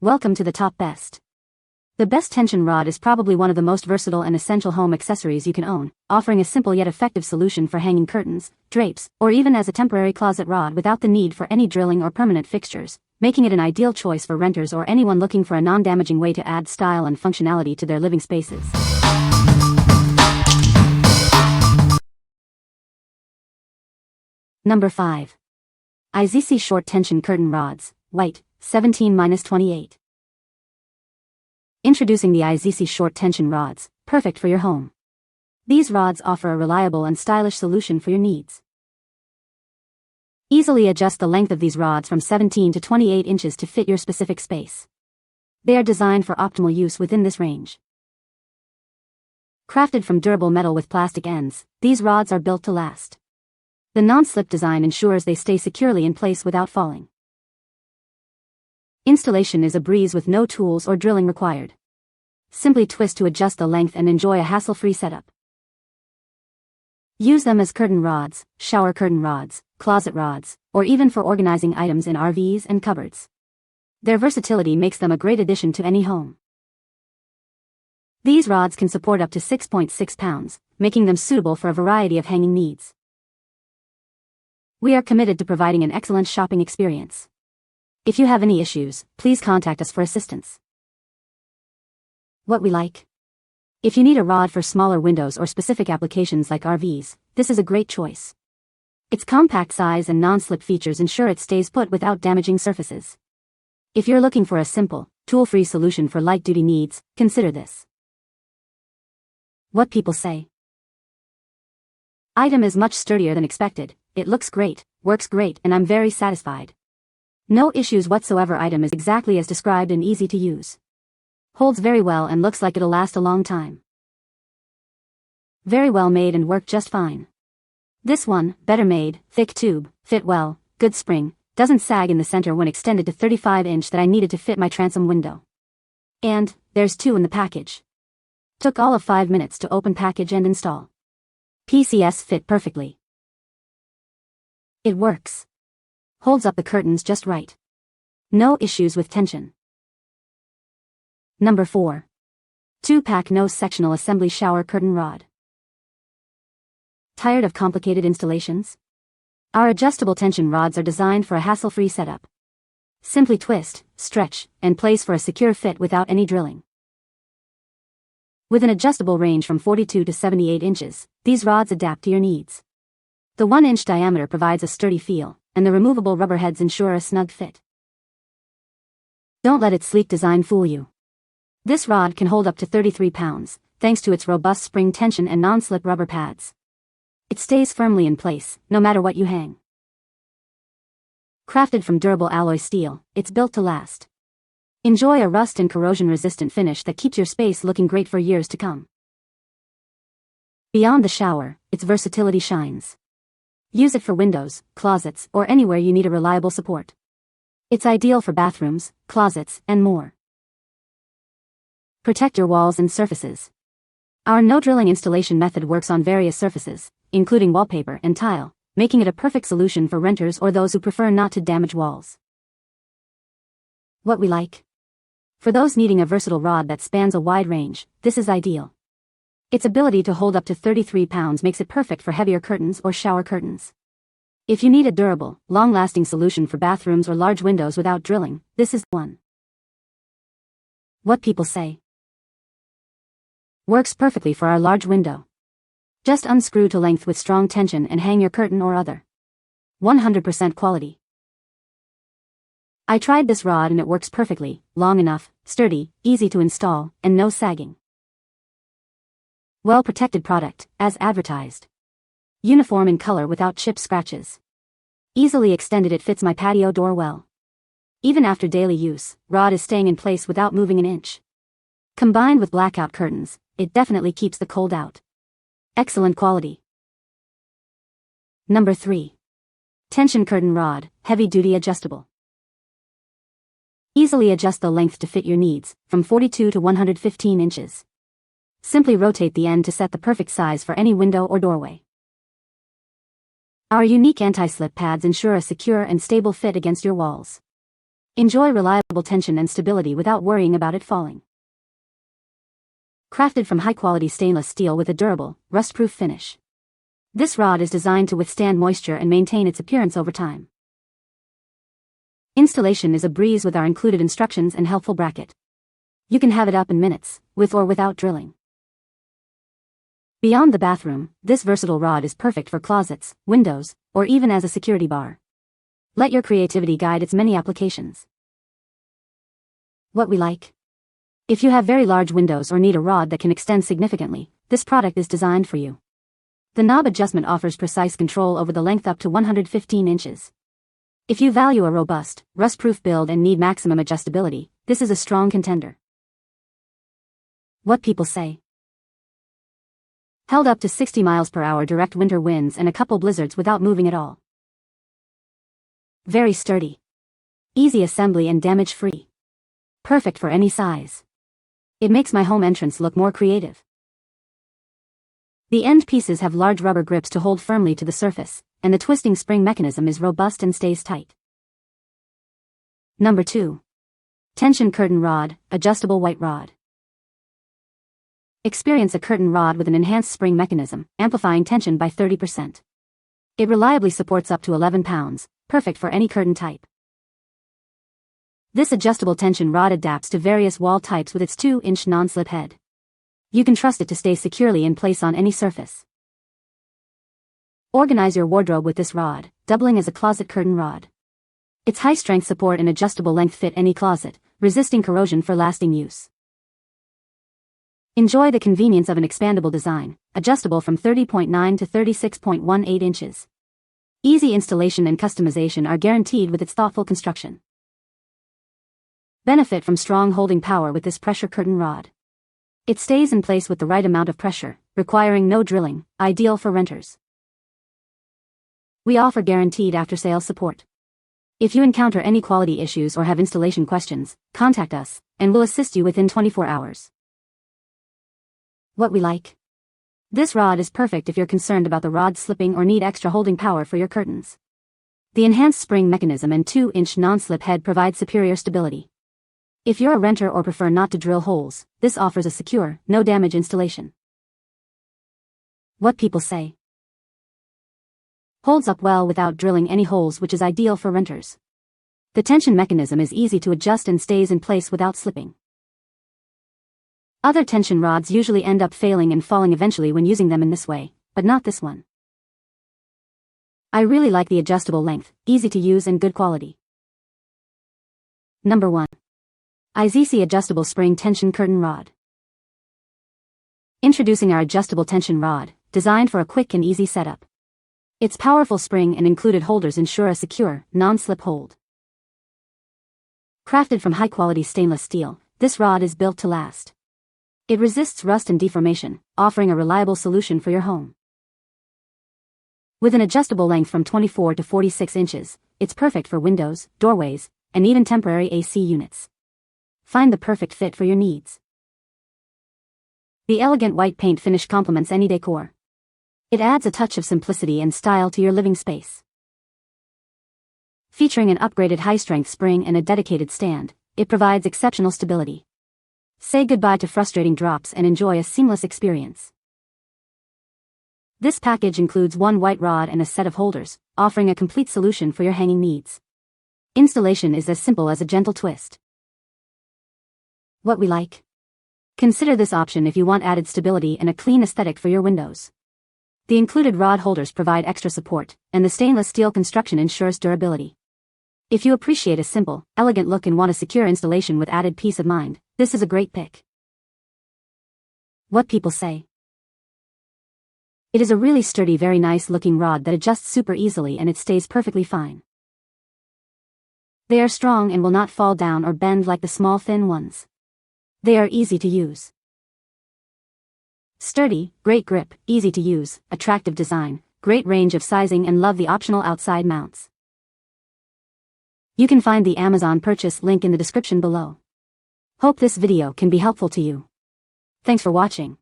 Welcome to the top best. The best tension rod is probably one of the most versatile and essential home accessories you can own, offering a simple yet effective solution for hanging curtains, drapes, or even as a temporary closet rod without the need for any drilling or permanent fixtures, making it an ideal choice for renters or anyone looking for a non-damaging way to add style and functionality to their living spaces. Number 5. AIZESI Short Tension Curtain Rods, White, 17-28. Introducing the AIZESI Short Tension Rods, perfect for your home. These rods offer a reliable and stylish solution for your needs. Easily adjust the length of these rods from 17 to 28 inches to fit your specific space. They are designed for optimal use within this range. Crafted from durable metal with plastic ends, these rods are built to last. The non-slip design ensures they stay securely in place without falling. Installation is a breeze with no tools or drilling required. Simply twist to adjust the length and enjoy a hassle-free setup. Use them as curtain rods, shower curtain rods, closet rods, or even for organizing items in RVs and cupboards. Their versatility makes them a great addition to any home. These rods can support up to 6.6 pounds, making them suitable for a variety of hanging needs. We are committed to providing an excellent shopping experience. If you have any issues, please contact us for assistance. What we like. If you need a rod for smaller windows or specific applications like RVs, this is a great choice. Its compact size and non-slip features ensure it stays put without damaging surfaces. If you're looking for a simple, tool-free solution for light-duty needs, consider this. What people say. Item is much sturdier than expected. It looks great, works great, and I'm very satisfied. No issues whatsoever. Item is exactly as described and easy to use. Holds very well and looks like it'll last a long time. Very well made and work just fine. This one, better made, thick tube, fit well, good spring, doesn't sag in the center when extended to 35-inch that I needed to fit my transom window. And, there's 2 in the package. Took all of 5 minutes to open package and install. PCS fit perfectly. It works. Holds up the curtains just right. No issues with tension. Number 4. 2-pack no sectional assembly shower curtain rod. Tired of complicated installations? Our adjustable tension rods are designed for a hassle-free setup. Simply twist, stretch, and place for a secure fit without any drilling. With an adjustable range from 42 to 78 inches, these rods adapt to your needs. The 1-inch diameter provides a sturdy feel, and the removable rubber heads ensure a snug fit. Don't let its sleek design fool you. This rod can hold up to 33 pounds, thanks to its robust spring tension and non-slip rubber pads. It stays firmly in place, no matter what you hang. Crafted from durable alloy steel, it's built to last. Enjoy a rust and corrosion-resistant finish that keeps your space looking great for years to come. Beyond the shower, its versatility shines. Use it for windows, closets, or anywhere you need a reliable support. It's ideal for bathrooms, closets, and more. Protect your walls and surfaces. Our no-drilling installation method works on various surfaces, including wallpaper and tile, making it a perfect solution for renters or those who prefer not to damage walls. What we like. For those needing a versatile rod that spans a wide range, this is ideal. Its ability to hold up to 33 pounds makes it perfect for heavier curtains or shower curtains. If you need a durable, long-lasting solution for bathrooms or large windows without drilling, this is the one. What people say. Works perfectly for our large window. Just unscrew to length with strong tension and hang your curtain or other. 100% quality. I tried this rod and it works perfectly, long enough, sturdy, easy to install, and no sagging. Well-protected product, as advertised. Uniform in color without chip scratches. Easily extended. It fits my patio door well. Even after daily use, rod is staying in place without moving an inch. Combined with blackout curtains, it definitely keeps the cold out. Excellent quality. Number 3. Tension curtain rod, heavy-duty adjustable. Easily adjust the length to fit your needs, from 42 to 115 inches. Simply rotate the end to set the perfect size for any window or doorway. Our unique anti-slip pads ensure a secure and stable fit against your walls. Enjoy reliable tension and stability without worrying about it falling. Crafted from high-quality stainless steel with a durable, rust-proof finish. This rod is designed to withstand moisture and maintain its appearance over time. Installation is a breeze with our included instructions and helpful bracket. You can have it up in minutes, with or without drilling. Beyond the bathroom, this versatile rod is perfect for closets, windows, or even as a security bar. Let your creativity guide its many applications. What we like. If you have very large windows or need a rod that can extend significantly, this product is designed for you. The knob adjustment offers precise control over the length up to 115 inches. If you value a robust, rust-proof build and need maximum adjustability, this is a strong contender. What people say. Held up to 60 miles per hour direct winter winds and a couple blizzards without moving at all. Very sturdy. Easy assembly and damage-free. Perfect for any size. It makes my home entrance look more creative. The end pieces have large rubber grips to hold firmly to the surface, and the twisting spring mechanism is robust and stays tight. Number 2. Tension curtain rod, adjustable white rod. Experience a curtain rod with an enhanced spring mechanism, amplifying tension by 30%. It reliably supports up to 11 pounds, perfect for any curtain type. This adjustable tension rod adapts to various wall types with its 2-inch non-slip head. You can trust it to stay securely in place on any surface. Organize your wardrobe with this rod, doubling as a closet curtain rod. Its high-strength support and adjustable length fit any closet, resisting corrosion for lasting use. Enjoy the convenience of an expandable design, adjustable from 30.9 to 36.18 inches. Easy installation and customization are guaranteed with its thoughtful construction. Benefit from strong holding power with this pressure curtain rod. It stays in place with the right amount of pressure, requiring no drilling, ideal for renters. We offer guaranteed after-sales support. If you encounter any quality issues or have installation questions, contact us, and we'll assist you within 24 hours. What we like. This rod is perfect if you're concerned about the rod slipping or need extra holding power for your curtains. The enhanced spring mechanism and 2-inch non-slip head provide superior stability. If you're a renter or prefer not to drill holes, this offers a secure, no-damage installation. What people say. Holds up well without drilling any holes, which is ideal for renters. The tension mechanism is easy to adjust and stays in place without slipping. Other tension rods usually end up failing and falling eventually when using them in this way, but not this one. I really like the adjustable length, easy to use and good quality. Number 1. AIZESI Adjustable Spring Tension Curtain Rod. Introducing our adjustable tension rod, designed for a quick and easy setup. Its powerful spring and included holders ensure a secure, non-slip hold. Crafted from high-quality stainless steel, this rod is built to last. It resists rust and deformation, offering a reliable solution for your home. With an adjustable length from 24 to 46 inches, it's perfect for windows, doorways, and even temporary AC units. Find the perfect fit for your needs. The elegant white paint finish complements any decor. It adds a touch of simplicity and style to your living space. Featuring an upgraded high-strength spring and a dedicated stand, it provides exceptional stability. Say goodbye to frustrating drops and enjoy a seamless experience. This package includes one white rod and a set of holders, offering a complete solution for your hanging needs. Installation is as simple as a gentle twist. What we like. Consider this option if you want added stability and a clean aesthetic for your windows. The included rod holders provide extra support, and the stainless steel construction ensures durability. If you appreciate a simple, elegant look and want a secure installation with added peace of mind, this is a great pick. What people say. It is a really sturdy, very nice looking rod that adjusts super easily and it stays perfectly fine. They are strong and will not fall down or bend like the small thin ones. They are easy to use. Sturdy, great grip, easy to use, attractive design, great range of sizing, and love the optional outside mounts. You can find the Amazon purchase link in the description below. Hope this video can be helpful to you. Thanks for watching.